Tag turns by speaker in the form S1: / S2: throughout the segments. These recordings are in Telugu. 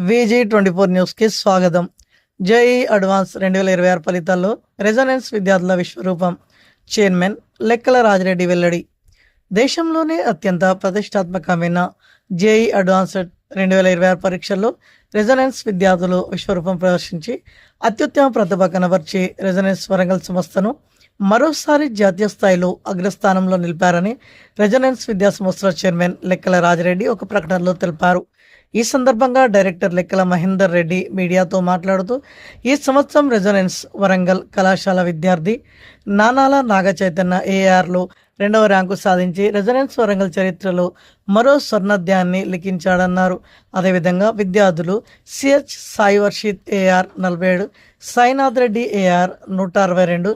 S1: VG24 న్యూస్కి స్వాగతం. జేఈ అడ్వాన్స్ 2026 ఫలితాల్లో రెజొనెన్స్ విద్యార్థుల విశ్వరూపం. చైర్మన్ లెక్కల రాజిరెడ్డి వెల్లడి. దేశంలోనే అత్యంత ప్రతిష్టాత్మకమైన జేఈ అడ్వాన్స్డ్ 2026 పరీక్షల్లో రెజొనెన్స్ విద్యార్థులు విశ్వరూపం ప్రదర్శించి అత్యుత్తమ ప్రతిభ కనబర్చి రెజొనెన్స్ వరంగల్ సంస్థను మరోసారి జాతీయ స్థాయిలో అగ్రస్థానంలో నిలిపారని రెజొనెన్స్ విద్యా సంస్థల చైర్మన్ లెక్కల రాజిరెడ్డి ఒక ప్రకటనలో తెలిపారు. ఈ సందర్భంగా డైరెక్టర్ లెక్కల మహేందర్ రెడ్డి మీడియాతో మాట్లాడుతూ, ఈ సంవత్సరం రెజొనెన్స్ వరంగల్ కళాశాల విద్యార్థి నానాల నాగ చైతన్య ఏఆర్లో 2వ ర్యాంకు సాధించి రెజొనెన్స్ వరంగల్ చరిత్రలో మరో స్వర్ణాధ్యాయాన్ని లిఖించాడన్నారు. అదేవిధంగా విద్యార్థులు CH Sai Varshith AR 47, Sainath Reddy AR 162,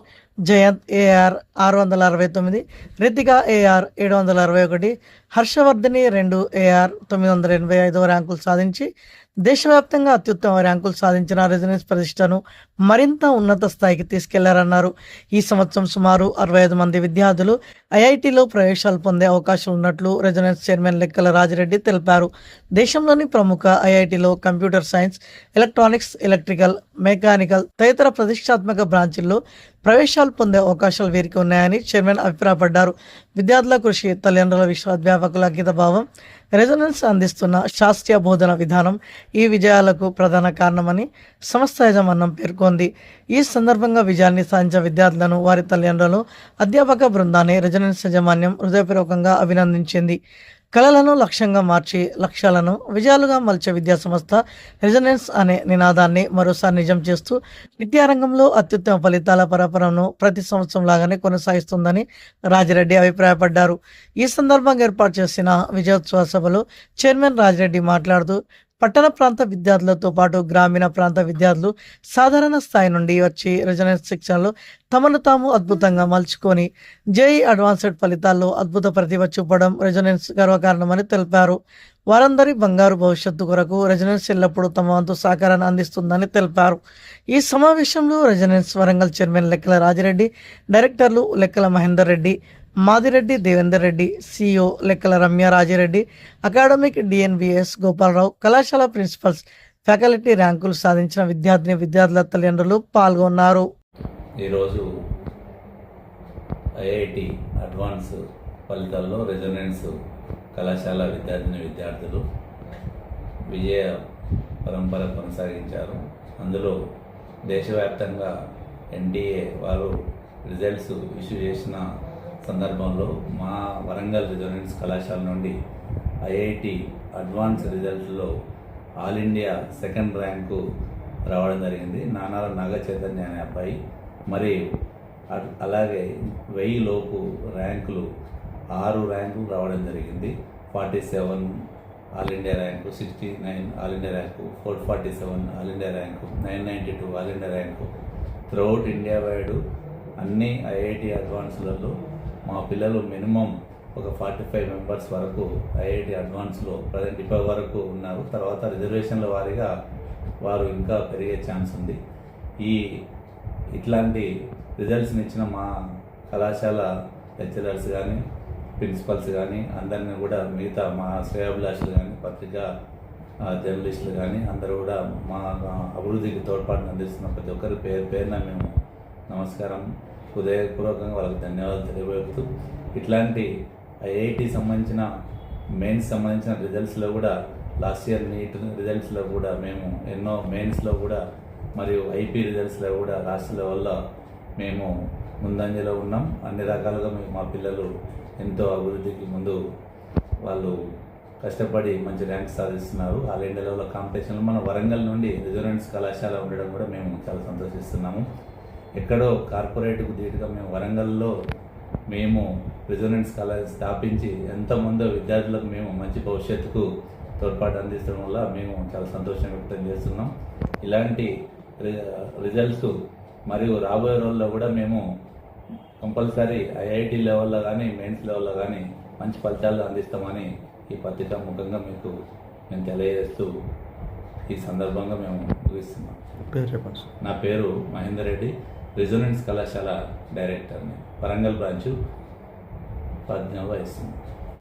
S1: Jayanth AR 669, Ritika AR 761, Harshavardhini 2 AR 985 ర్యాంకులు సాధించి దేశవ్యాప్తంగా అత్యుత్తమ ర్యాంకులు సాధించిన రెజొనెన్స్ ప్రతిష్టను మరింత ఉన్నత స్థాయికి తీసుకెళ్లారన్నారు. ఈ సంవత్సరం సుమారు 65 మంది విద్యార్థులు ఐఐటిలో ప్రవేశాలు పొందే అవకాశం ఉన్నట్లు రెజొనెన్స్ చైర్మన్ లెక్కల రాజిరెడ్డి తెలిపారు. దేశంలోని ప్రముఖ ఐఐటిలో computer science, electronics, electrical, mechanical తదితర ప్రతిష్టాత్మక బ్రాంచీల్లో ప్రవేశాలు పొందే అవకాశాలు వీరికి ఉన్నాయని చైర్మన్ అభిప్రాయపడ్డారు. విద్యార్థుల కృషి, తల్లిదండ్రుల విశ్వాధ్యాపకుల అంకితభావం, రెజొనెన్స్ అందిస్తున్న శాస్త్రీయ బోధన విధానం ఈ విజయాలకు ప్రధాన కారణమని సంస్థ యాజమాన్యం పేర్కొంది. ఈ సందర్భంగా విజయాన్ని సాధించిన విద్యార్థులను, వారి తల్లిదండ్రులను, అధ్యాపక బృందాన్ని రెజొనెన్స్ యాజమాన్యం హృదయపూర్వకంగా అభినందించింది. కళలను లక్ష్యంగా మార్చి లక్ష్యాలను విజయాలుగా మలిచే విద్యా సంస్థ రెజొనెన్స్ అనే నినాదాన్ని మరోసారి నిజం చేస్తూ విద్యారంగంలో అత్యుత్తమ ఫలితాల పరంపరను ప్రతి సంవత్సరం లాగానే కొనసాగిస్తుందని రాజిరెడ్డి అభిప్రాయపడ్డారు. ఈ సందర్భంగా ఏర్పాటు చేసిన విజయోత్సవ సభలో చైర్మన్ రాజిరెడ్డి మాట్లాడుతూ, పట్టణ ప్రాంత విద్యార్థులతో పాటు గ్రామీణ ప్రాంత విద్యార్థులు సాధారణ స్థాయి నుండి వచ్చి రెజొనెన్స్ శిక్షణలో తమను తాము అద్భుతంగా మలుచుకొని జేఈ అడ్వాన్స్డ్ ఫలితాల్లో అద్భుత ప్రతిభ చూపడం రెజొనెన్స్ గర్వకారణమని తెలిపారు. వారందరి బంగారు భవిష్యత్తు కొరకు రెజొనెన్స్ ఎల్లప్పుడూ తమ వంతు సహకారాన్ని అందిస్తుందని తెలిపారు. ఈ సమావేశంలో రెజొనెన్స్ వరంగల్ చైర్మన్ లెక్కల రాజిరెడ్డి, డైరెక్టర్లు లెక్కల మహేందర్ రెడ్డి, మాదిరెడ్డి దేవేందర్ రెడ్డి, సిఇఓ లెక్కల రమ్య రాజిరెడ్డి, అకాడమిక్ డిఎన్విఎస్ గోపాలరావు, కళాశాల ప్రిన్సిపల్స్, ఫ్యాకల్టీ ర్యాంకులు సాధించిన విద్యార్థుల తల్లిదండ్రులు పాల్గొన్నారు.
S2: ఈరోజు ఐఐటి అడ్వాన్స్ ఫలితాల్లో రెజొనెన్స్ కళాశాల విద్యార్థులు విజయ పరంపర కొనసాగించారు. అందులో దేశవ్యాప్తంగా ఎన్టీఏ వారు రిజల్ట్స్ ఇష్యూ చేసిన సందర్భంలో మా వరంగల్ రెజొనెన్స్ కళాశాల నుండి ఐఐటి అడ్వాన్స్ రిజల్ట్స్లో ఆల్ ఇండియా 2nd ర్యాంకు రావడం జరిగింది. నానాల నాగ చైతన్య అనే అబ్బాయి. మరి అలాగే 1000 లోపు ర్యాంకులు 6 ర్యాంకులు రావడం జరిగింది. 47 all India rank, 69 all India rank, 447 all India rank, 992 all India rank. Throughout India wide అన్ని ఐఐటి అడ్వాన్స్లలో మా పిల్లలు మినిమం ఒక 45 మెంబర్స్ వరకు ఐఐటి అడ్వాన్స్లో ప్రజెంట్ ఇప్పటి వరకు ఉన్నారు. తర్వాత రిజర్వేషన్ల వారీగా వారు ఇంకా పెరిగే ఛాన్స్ ఉంది. ఇట్లాంటి రిజల్ట్స్ని ఇచ్చిన మా కళాశాల లెక్చరర్స్ కానీ, ప్రిన్సిపల్స్ కానీ అందరినీ కూడా, మిగతా మా శ్రేయాభిలాషులు కానీ, పత్రికా జర్నలిస్టులు కానీ అందరూ కూడా మా అభివృద్ధికి తోడ్పాటును అందిస్తున్న ప్రతి ఒక్కరి పేరున మేము నమస్కారం, హృదయపూర్వకంగా వాళ్ళకి ధన్యవాదాలు తెలియజేస్తూ, ఇట్లాంటి ఐఐటి సంబంధించిన మెయిన్స్ సంబంధించిన రిజల్ట్స్లో కూడా లాస్ట్ ఇయర్ నీట్ రిజల్ట్స్లో కూడా మేము ఎన్నో మెయిన్స్లో కూడా మరియు ఐపీ రిజల్ట్స్లో కూడా రాష్ట్ర లెవెల్లో మేము ముందంజలో ఉన్నాం. అన్ని రకాలుగా మా పిల్లలు ఎంతో అభివృద్ధికి ముందు వాళ్ళు కష్టపడి మంచి ర్యాంక్ సాధిస్తున్నారు. ఆల్ ఇండియా లెవెల్ కాంపిటీషన్లో మన వరంగల్ నుండి రెజొనెన్స్ కళాశాల ఉండడం కూడా మేము చాలా సంతోషిస్తున్నాము. ఎక్కడో కార్పొరేట్కు ధీటుగా మేము వరంగల్లో మేము రెజొనెన్స్ కళాశాల స్థాపించి ఎంతమందో విద్యార్థులకు మేము మంచి భవిష్యత్తుకు తోడ్పాటు అందించడం వల్ల మేము చాలా సంతోషం వ్యక్తం చేస్తున్నాం. ఇలాంటి రిజల్ట్స్ మరియు రాబోయే రోజుల్లో కూడా మేము కంపల్సరీ ఐఐటి లెవెల్లో కానీ, మెయిన్స్ లెవెల్లో కానీ మంచి ఫలితాలు అందిస్తామని ఈ పత్రిక ముఖంగా మీకు నేను తెలియజేస్తూ ఈ సందర్భంగా మేము ముగిస్తున్నాం. నా పేరు మహేందర్ రెడ్డి, రెజొనెన్స్ కళాశాల డైరెక్టర్ని, వరంగల్ బ్రాంచ్ 18వ వయస్సు.